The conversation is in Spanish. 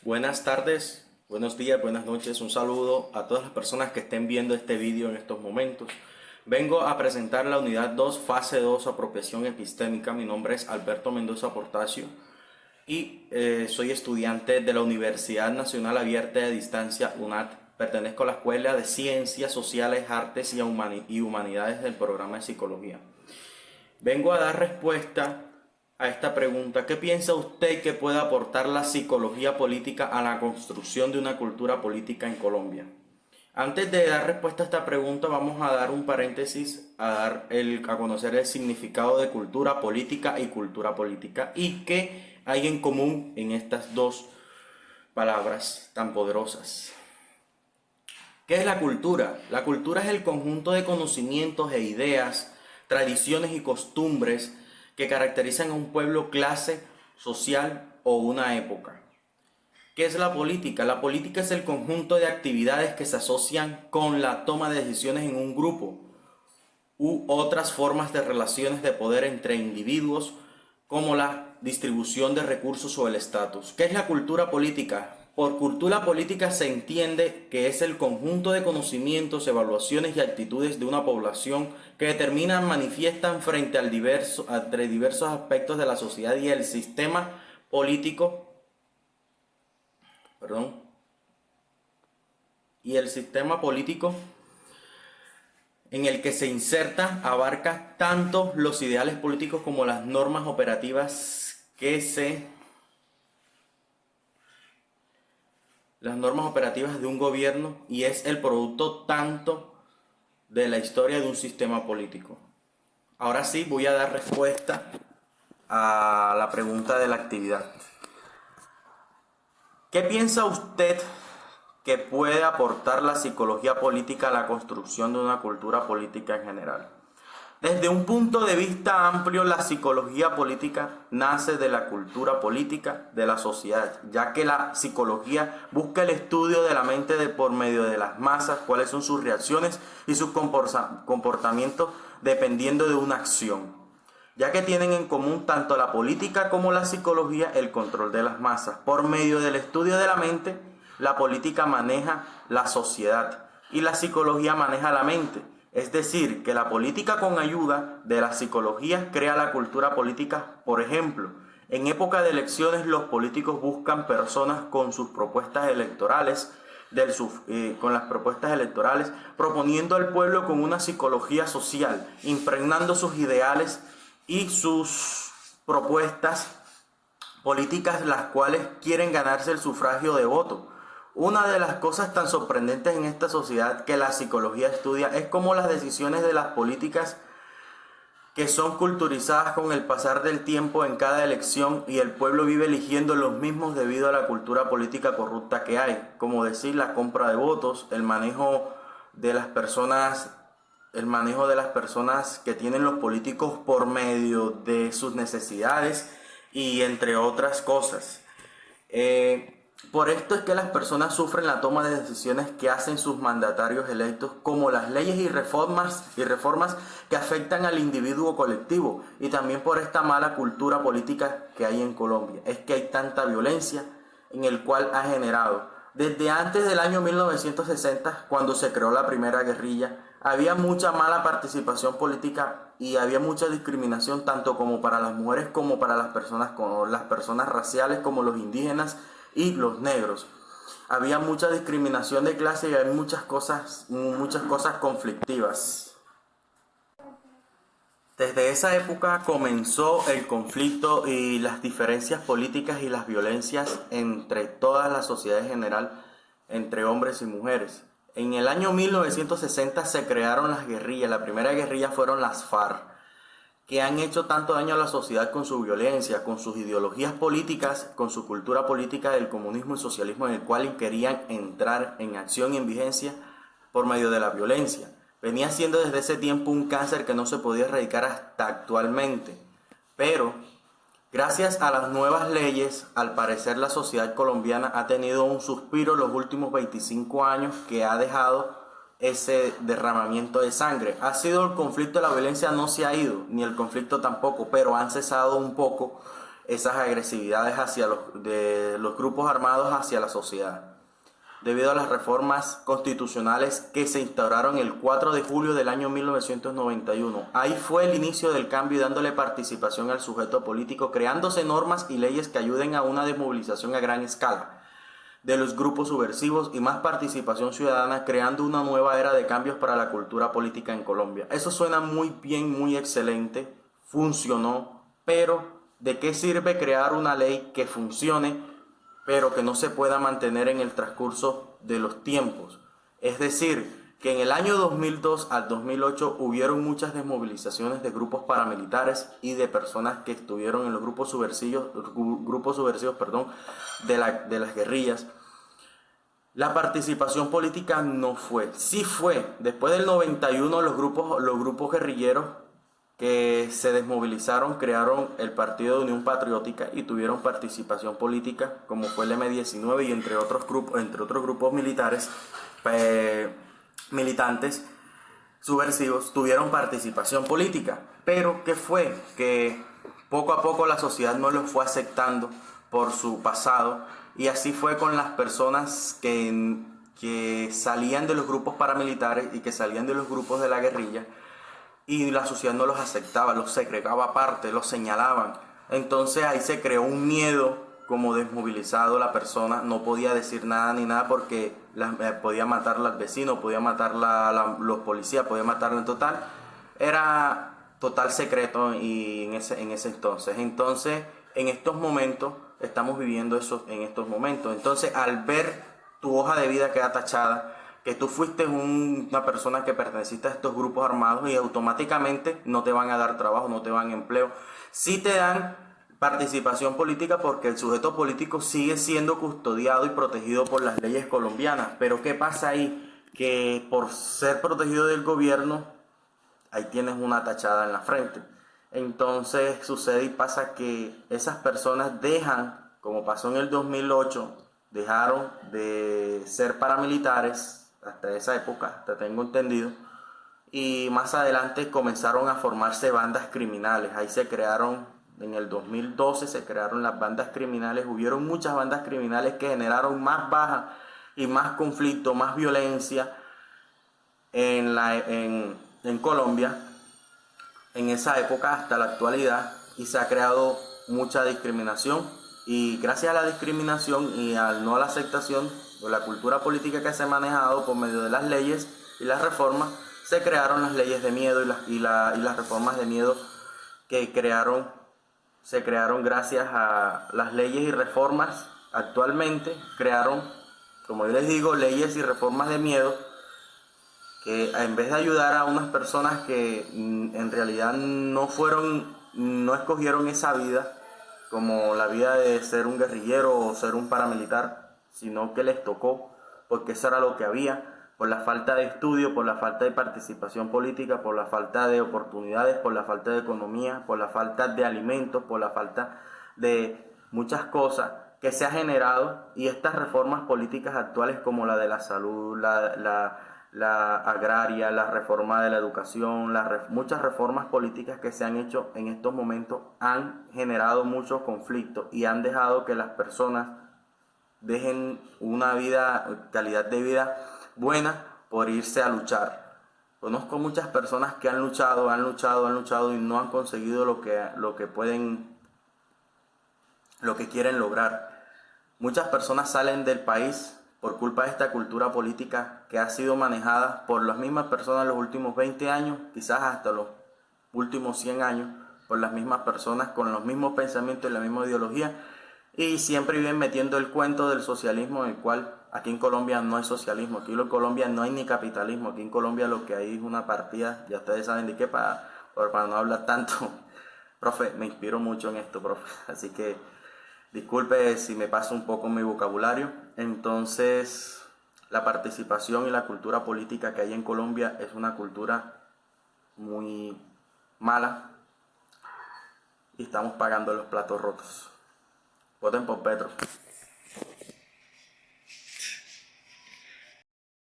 Buenas tardes, buenos días, buenas noches. Un saludo a todas las personas que estén viendo este vídeo en estos momentos. Vengo a presentar la unidad 2, fase 2, apropiación epistémica. Mi nombre es Alberto Mendoza Portacio y soy estudiante de la Universidad Nacional Abierta de Distancia UNAD. Pertenezco a la Escuela de Ciencias Sociales, Artes y Humanidades del programa de Psicología. Vengo a dar respuesta a esta pregunta: ¿qué piensa usted que puede aportar la psicología política a la construcción de una cultura política en Colombia? Antes de dar respuesta a esta pregunta, vamos a dar un paréntesis a conocer el significado de cultura política y qué hay en común en estas dos palabras tan poderosas. ¿Qué es la cultura? La cultura es el conjunto de conocimientos e ideas, tradiciones y costumbres que caracterizan a un pueblo, clase social o una época. ¿Qué es la política? La política es el conjunto de actividades que se asocian con la toma de decisiones en un grupo u otras formas de relaciones de poder entre individuos, como la distribución de recursos o el estatus. ¿Qué es la cultura política? Por cultura política se entiende que es el conjunto de conocimientos, evaluaciones y actitudes de una población que determinan, manifiestan frente al entre diversos aspectos de la sociedad y el sistema político, en el que se inserta abarca tanto los ideales políticos como las normas operativas de un gobierno, y es el producto tanto de la historia de un sistema político. Ahora sí voy a dar respuesta a la pregunta de la actividad. ¿Qué piensa usted que puede aportar la psicología política a la construcción de una cultura política en general? Desde un punto de vista amplio, la psicología política nace de la cultura política de la sociedad, ya que la psicología busca el estudio de la mente por medio de las masas, cuáles son sus reacciones y sus comportamientos dependiendo de una acción, ya que tienen en común tanto la política como la psicología el control de las masas. Por medio del estudio de la mente, la política maneja la sociedad y la psicología maneja la mente. Es decir, que la política con ayuda de la psicología crea la cultura política. Por ejemplo, en época de elecciones los políticos buscan personas con sus propuestas electorales, proponiendo al pueblo con una psicología social, impregnando sus ideales y sus propuestas políticas, las cuales quieren ganarse el sufragio de voto. Una de las cosas tan sorprendentes en esta sociedad que la psicología estudia es cómo las decisiones de las políticas que son culturizadas con el pasar del tiempo en cada elección, y el pueblo vive eligiendo los mismos debido a la cultura política corrupta que hay, como decir la compra de votos, el manejo de las personas que tienen los políticos por medio de sus necesidades y entre otras cosas. Por esto es que las personas sufren la toma de decisiones que hacen sus mandatarios electos, como las leyes y reformas que afectan al individuo colectivo, y también por esta mala cultura política que hay en Colombia. Es que hay tanta violencia en el cual ha generado. Desde antes del año 1960, cuando se creó la primera guerrilla, había mucha mala participación política y había mucha discriminación tanto como para las mujeres como para las personas raciales, como los indígenas y los negros. Había mucha discriminación de clase y hay muchas cosas conflictivas. Desde esa época comenzó el conflicto y las diferencias políticas y las violencias entre toda la sociedad en general, entre hombres y mujeres. En el año 1960 se crearon las guerrillas. La primera guerrilla fueron las FARC, que han hecho tanto daño a la sociedad con su violencia, con sus ideologías políticas, con su cultura política del comunismo y socialismo, en el cual querían entrar en acción y en vigencia por medio de la violencia. Venía siendo desde ese tiempo un cáncer que no se podía erradicar hasta actualmente. Pero gracias a las nuevas leyes, al parecer la sociedad colombiana ha tenido un suspiro los últimos 25 años que ha dejado ese derramamiento de sangre. Ha sido el conflicto, la violencia no se ha ido, ni el conflicto tampoco, pero han cesado un poco esas agresividades de los grupos armados hacia la sociedad, debido a las reformas constitucionales que se instauraron el 4 de julio del año 1991. Ahí fue el inicio del cambio y dándole participación al sujeto político, creándose normas y leyes que ayuden a una desmovilización a gran escala de los grupos subversivos y más participación ciudadana, creando una nueva era de cambios para la cultura política en Colombia. Eso suena muy bien, muy excelente, funcionó, pero ¿de qué sirve crear una ley que funcione, pero que no se pueda mantener en el transcurso de los tiempos? Es decir, que en el año 2002 al 2008 hubieron muchas desmovilizaciones de grupos paramilitares y de personas que estuvieron en los grupos subversivos, de las guerrillas. La participación política no fue. Sí fue. Después del 91 los grupos guerrilleros que se desmovilizaron crearon el Partido de Unión Patriótica y tuvieron participación política, como fue el M-19 y entre otros grupos militares, militantes subversivos tuvieron participación política. Pero ¿qué fue? Que poco a poco la sociedad no los fue aceptando por su pasado, y así fue con las personas que salían de los grupos paramilitares y que salían de los grupos de la guerrilla, y la sociedad no los aceptaba, los segregaba aparte, los señalaban. Entonces ahí se creó un miedo, como desmovilizado la persona, no podía decir nada ni nada porque podía matarla al vecino, podía matarla los policías, podía matarla en total. Era total secreto y en ese entonces. Entonces, en estos momentos, estamos viviendo eso en estos momentos. Entonces, al ver tu hoja de vida queda tachada, que tú fuiste una persona que perteneciste a estos grupos armados, y automáticamente no te van a dar trabajo, no te dan empleo. Sí te dan participación política porque el sujeto político sigue siendo custodiado y protegido por las leyes colombianas. Pero ¿qué pasa ahí? Que por ser protegido del gobierno, ahí tienes una tachada en la frente. Entonces sucede y pasa que esas personas dejan, como pasó en el 2008, dejaron de ser paramilitares hasta esa época, hasta tengo entendido, y más adelante comenzaron a formarse bandas criminales. Ahí se crearon, en el 2012 se crearon las bandas criminales. Hubieron muchas bandas criminales que generaron más baja y más conflicto, más violencia en Colombia en esa época hasta la actualidad, y se ha creado mucha discriminación. Y gracias a la discriminación y a la aceptación de la cultura política que se ha manejado por medio de las leyes y las reformas, se crearon las leyes de miedo y las reformas de miedo que se crearon gracias a las leyes y reformas. Actualmente crearon, como yo les digo, leyes y reformas de miedo que, en vez de ayudar a unas personas que en realidad no escogieron esa vida, como la vida de ser un guerrillero o ser un paramilitar, sino que les tocó, porque eso era lo que había, por la falta de estudio, por la falta de participación política, por la falta de oportunidades, por la falta de economía, por la falta de alimentos, por la falta de muchas cosas que se ha generado. Y estas reformas políticas actuales, como la de la salud, la agraria, la reforma de la educación, muchas reformas políticas que se han hecho en estos momentos, han generado muchos conflictos y han dejado que las personas dejen una calidad de vida buena por irse a luchar. Conozco muchas personas que han luchado y no han conseguido lo que quieren lograr. Muchas personas salen del país por culpa de esta cultura política que ha sido manejada por las mismas personas los últimos 20 años, quizás hasta los últimos 100 años, por las mismas personas con los mismos pensamientos y la misma ideología, y siempre viven metiendo el cuento del socialismo, en el cual aquí en Colombia no hay socialismo, aquí en Colombia no hay ni capitalismo, aquí en Colombia lo que hay es una partida, ya ustedes saben de qué, para no hablar tanto. Profe, me inspiro mucho en esto, profe, así que disculpe si me paso un poco mi vocabulario. Entonces, la participación y la cultura política que hay en Colombia es una cultura muy mala y estamos pagando los platos rotos. Voten por Petro.